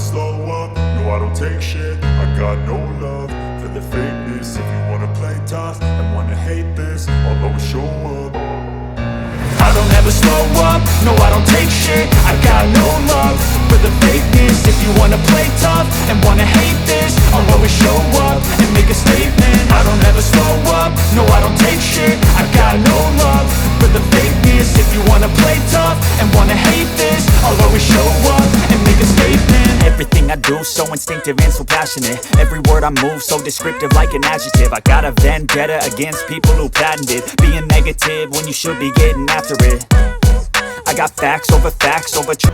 slow up, no I don't take shit. I got no love for the fakeness. If you wanna play tough and wanna hate this, I'll always show up. I don't ever slow up, no I don't take shit. I got no love for the fakeness. If you wanna play tough and wanna hate this, I'll always show up and make a statement. I don't ever slow up, no I don't take shit. I got no love for the fakeness. If you wanna play tough and wanna hate this, I'll always show up and make a statement. Everything I do so instinctive and so passionate. Every word I move so descriptive like an adjective. I got a vendetta against people who patented being negative when you should be getting after it. I got facts over truth.